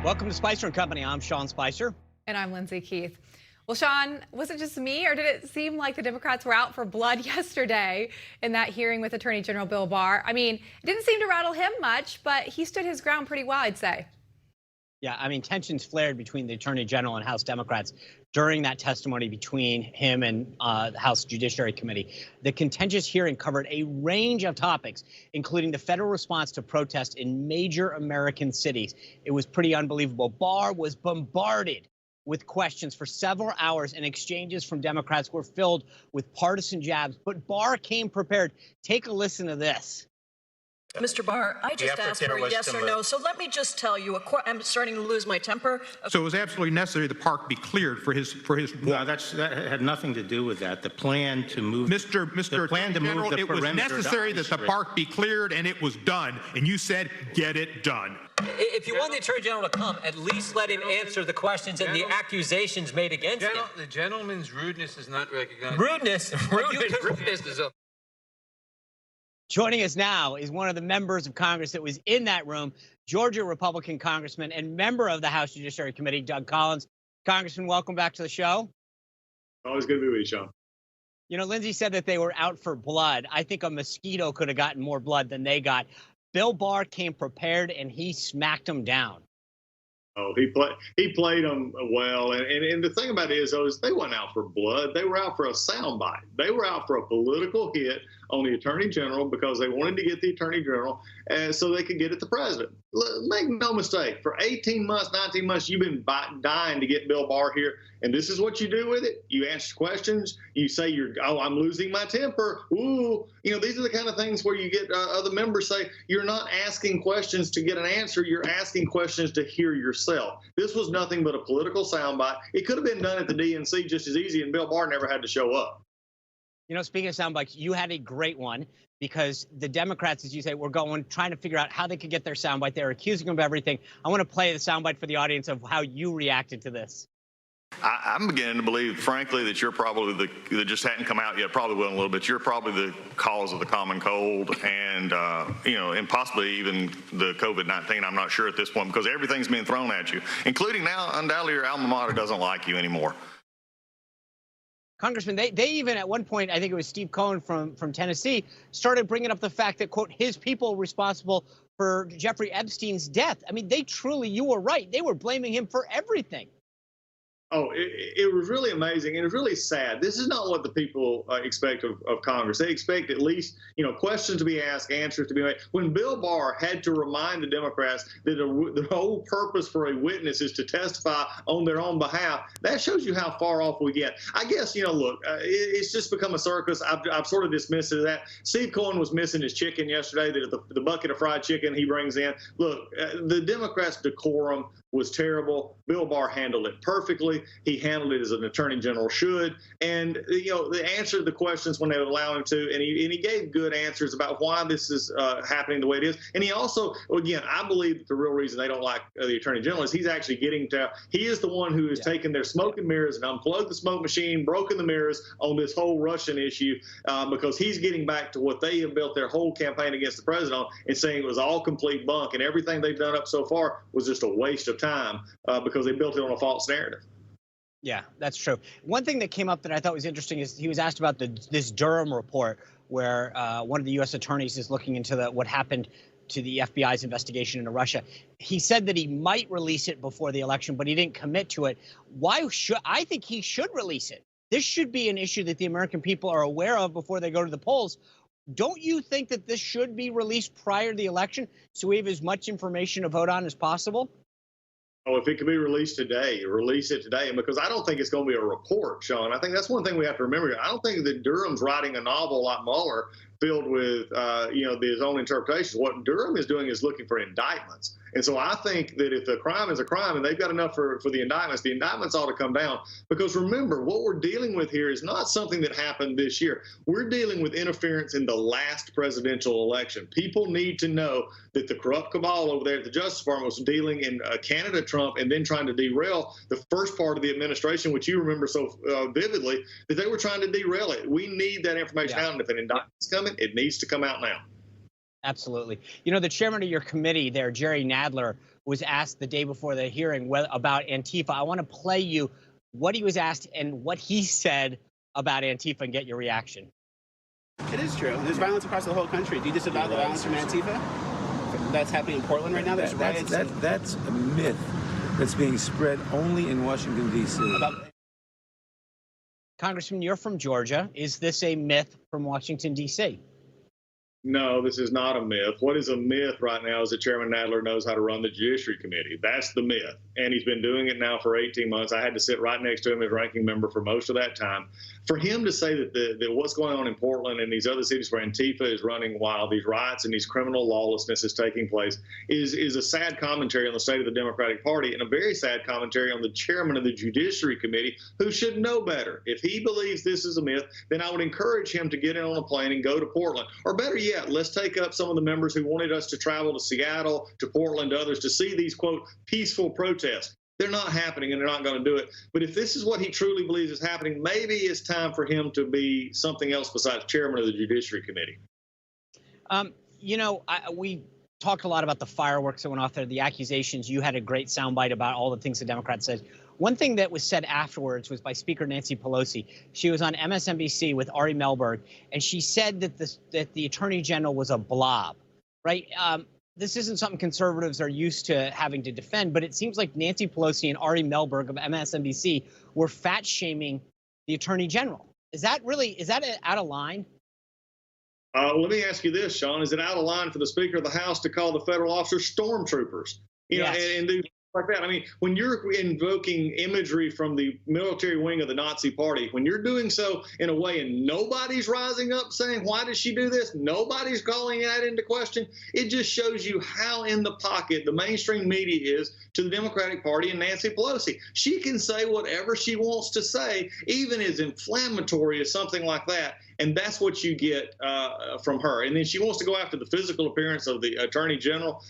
Welcome to Spicer and Company. I'm Sean Spicer. And I'm Lindsay Keith. Well, Sean, was it just me, or did it seem like the Democrats were out for blood yesterday in that hearing with Attorney General Bill Barr? I mean, it didn't seem to rattle him much, but he stood his ground pretty well, I'd say. Yeah, I mean, tensions flared between the Attorney General and House Democrats during that testimony between him and the House Judiciary Committee. The contentious hearing covered a range of topics, including the federal response to protests in major American cities. It was pretty unbelievable. Barr was bombarded with questions for several hours, and exchanges from Democrats were filled with partisan jabs. But Barr came prepared. Take a listen to this. Mr. Barr, I just asked for a yes or no, so let me just tell you, I'm starting to lose my temper. So it was absolutely necessary the park be cleared for his No, that had nothing to do with that. The plan to move Mr. plan to move General, the it was perimeter necessary that the park be cleared, and it was done. And you said, get it done. If you want the Attorney General to come, at least let him answer the questions and the accusations made against him. The gentleman's rudeness is not recognized. Rudeness? Rudeness is a... Joining us now is one of the members of Congress that was in that room, Georgia Republican Congressman and member of the House Judiciary Committee, Doug Collins. Congressman, welcome back to the show. Always good to be with you, Sean. You know, Lindsay said that they were out for blood. I think a mosquito could have gotten more blood than they got. Bill Barr came prepared, and he smacked them down. Oh, he played them well, and the thing about it is, though, is they weren't out for blood. They were out for a soundbite. They were out for a political hit on the Attorney General because they wanted to get the Attorney General so they could get at the president. Make no mistake, for 18 months, 19 months, you've been dying to get Bill Barr here, and this is what you do with it. You answer questions. You say, I'm losing my temper. Ooh, these are the kind of things where you get other members say, you're not asking questions to get an answer. You're asking questions to hear yourself. This was nothing but a political soundbite. It could have been done at the DNC just as easy, and Bill Barr never had to show up. You know, speaking of soundbites, you had a great one because the Democrats, as you say, were trying to figure out how they could get their soundbite. They're accusing him of everything. I want to play the soundbite for the audience of how you reacted to this. I'm beginning to believe, frankly, that you're probably that just hadn't come out yet, probably will in a little bit. You're probably the cause of the common cold and, and possibly even the COVID-19. I'm not sure at this point because everything's being thrown at you, including now, undoubtedly, your alma mater doesn't like you anymore. Congressman, they even at one point, I think it was Steve Cohen from Tennessee, started bringing up the fact that, quote, his people responsible for Jeffrey Epstein's death. I mean, you were right. They were blaming him for everything. Oh, it was really amazing, and it was really sad. This is not what the people expect of Congress. They expect at least, questions to be asked, answers to be made. When Bill Barr had to remind the Democrats that the whole purpose for a witness is to testify on their own behalf, that shows you how far off we get. I guess, look, it's just become a circus. I've sort of dismissed that. Steve Cohen was missing his chicken yesterday, the bucket of fried chicken he brings in. Look, the Democrats' decorum was terrible. Bill Barr handled it perfectly. He handled it as an attorney general should. And, they answered the questions when they would allow him to. And he gave good answers about why this is happening the way it is. And he also, again, I believe that the real reason they don't like the attorney general is he's actually he is the one who has taken their smoke and mirrors and unplugged the smoke machine, broken the mirrors on this whole Russian issue because he's getting back to what they have built their whole campaign against the president on and saying it was all complete bunk and everything they've done up so far was just a waste of time because they built it on a false narrative. Yeah, that's true. One thing that came up that I thought was interesting is he was asked about this Durham report where one of the U.S. attorneys is looking into what happened to the FBI's investigation into Russia. He said that he might release it before the election, but he didn't commit to it. I think he should release it. This should be an issue that the American people are aware of before they go to the polls. Don't you think that this should be released prior to the election so we have as much information to vote on as possible? Oh, if it could be released today, release it today. And because I don't think it's going to be a report, Sean. I think that's one thing we have to remember. I don't think that Durham's writing a novel like Mueller filled with, his own interpretations. What Durham is doing is looking for indictments. And so I think that if the crime is a crime and they've got enough for the indictments ought to come down. Because remember, what we're dealing with here is not something that happened this year. We're dealing with interference in the last presidential election. People need to know that the corrupt cabal over there at the Justice Department was dealing in Canada Trump and then trying to derail the first part of the administration, which you remember so vividly, that they were trying to derail it. We need that information out. And if an indictment's coming, it needs to come out now. Absolutely. You know, the chairman of your committee there, Jerry Nadler, was asked the day before the hearing about Antifa. I want to play you what he was asked and what he said about Antifa and get your reaction. It is true. There's violence across the whole country. Do you disavow the violence from Antifa that's happening in Portland right now? There's riots. That's a myth that's being spread only in Washington, D.C. Congressman, you're from Georgia. Is this a myth from Washington, D.C.? No, this is not a myth. What is a myth right now is that Chairman Nadler knows how to run the Judiciary Committee. That's the myth. And he's been doing it now for 18 months. I had to sit right next to him as ranking member for most of that time. For him to say that what's going on in Portland and these other cities where Antifa is running wild, these riots and these criminal lawlessness is taking place, is a sad commentary on the state of the Democratic Party and a very sad commentary on the chairman of the Judiciary Committee, who should know better. If he believes this is a myth, then I would encourage him to get in on a plane and go to Portland. Or better yet, let's take up some of the members who wanted us to travel to Seattle, to Portland, to others to see these, quote, peaceful protests. They're not happening and they're not going to do it. But if this is what he truly believes is happening, maybe it's time for him to be something else besides chairman of the Judiciary Committee. You know, we talked a lot about the fireworks that went off there, the accusations. You had a great soundbite about all the things the Democrats said. One thing that was said afterwards was by Speaker Nancy Pelosi. She was on MSNBC with Ari Melberg, and she said that the Attorney General was a blob, right? This isn't something conservatives are used to having to defend, but it seems like Nancy Pelosi and Ari Melberg of MSNBC were fat shaming the Attorney General. Is that out of line? Let me ask you this, Sean. Is it out of line for the Speaker of the House to call the federal officers stormtroopers? Yes. And do like that. I mean, when you're invoking imagery from the military wing of the Nazi Party, when you're doing so in a way and nobody's rising up saying, why did she do this? Nobody's calling that into question. It just shows you how in the pocket the mainstream media is to the Democratic Party and Nancy Pelosi. She can say whatever she wants to say, even as inflammatory as something like that. And that's what you get from her. And then she wants to go after the physical appearance of the Attorney General.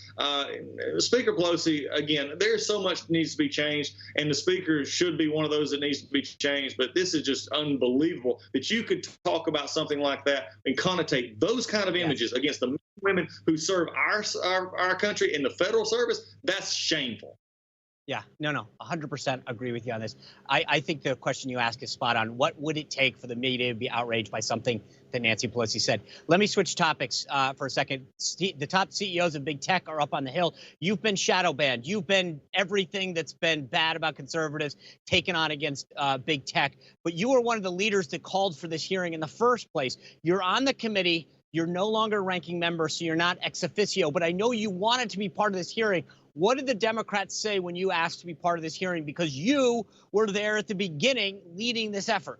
Speaker Pelosi, again, there's so much that needs to be changed, and the Speaker should be one of those that needs to be changed. But this is just unbelievable that you could talk about something like that and connotate those kind of images against the men and women who serve our country in the federal service. That's shameful. Yeah, no, 100% agree with you on this. I think the question you ask is spot on. What would it take for the media to be outraged by something that Nancy Pelosi said? Let me switch topics for a second. The top CEOs of big tech are up on the Hill. You've been shadow banned. You've been everything that's been bad about conservatives taken on against big tech. But you were one of the leaders that called for this hearing in the first place. You're on the committee. You're no longer a ranking member, so you're not ex officio. But I know you wanted to be part of this hearing. What did the Democrats say when you asked to be part of this hearing? Because you were there at the beginning leading this effort.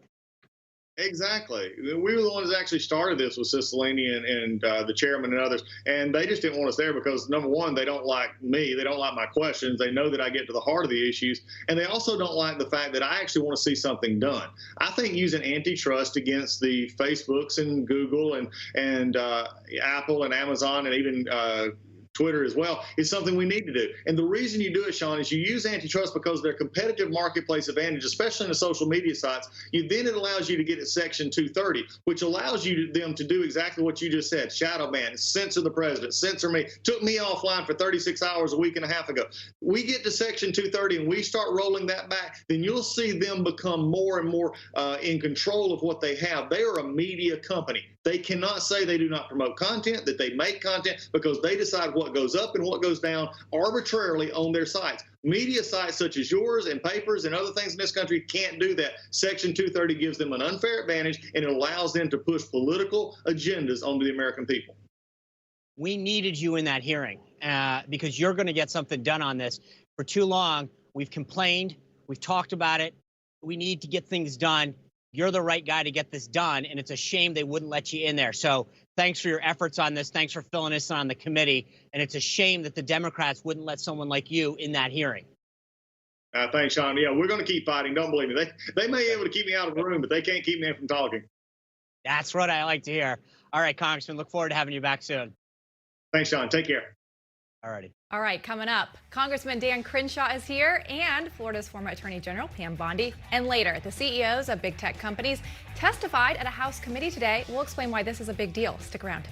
Exactly. We were the ones that actually started this with Cicilline and the chairman and others. And they just didn't want us there because, number one, they don't like me. They don't like my questions. They know that I get to the heart of the issues. And they also don't like the fact that I actually want to see something done. I think using antitrust against the Facebooks and Google and Apple and Amazon and even Twitter as well is something we need to do. And the reason you do it, Sean, is you use antitrust because of their competitive marketplace advantage, especially in the social media sites. Then it allows you to get at Section 230, which allows them to do exactly what you just said: shadow ban, censor the president, censor me. Took me offline for 36 hours a week and a half ago. We get to Section 230 and we start rolling that back, then you'll see them become more and more in control of what they have. They are a media company. They cannot say they do not promote content, that they make content, because they decide what goes up and what goes down arbitrarily on their sites. Media sites such as yours and papers and other things in this country can't do that. Section 230 gives them an unfair advantage, and it allows them to push political agendas onto the American people. We needed you in that hearing because you're going to get something done on this. For too long, we've complained, we've talked about it. We need to get things done. You're the right guy to get this done, and it's a shame they wouldn't let you in there. So thanks for your efforts on this. Thanks for filling us in on the committee. And it's a shame that the Democrats wouldn't let someone like you in that hearing. Thanks, Sean. Yeah, we're going to keep fighting. Don't believe me. They may be able to keep me out of the room, but they can't keep me from talking. That's what I like to hear. All right, Congressman, look forward to having you back soon. Thanks, Sean. Take care. All righty. All right, coming up, Congressman Dan Crenshaw is here and Florida's former Attorney General Pam Bondi. And later, the CEOs of big tech companies testified at a House committee today. We'll explain why this is a big deal. Stick around.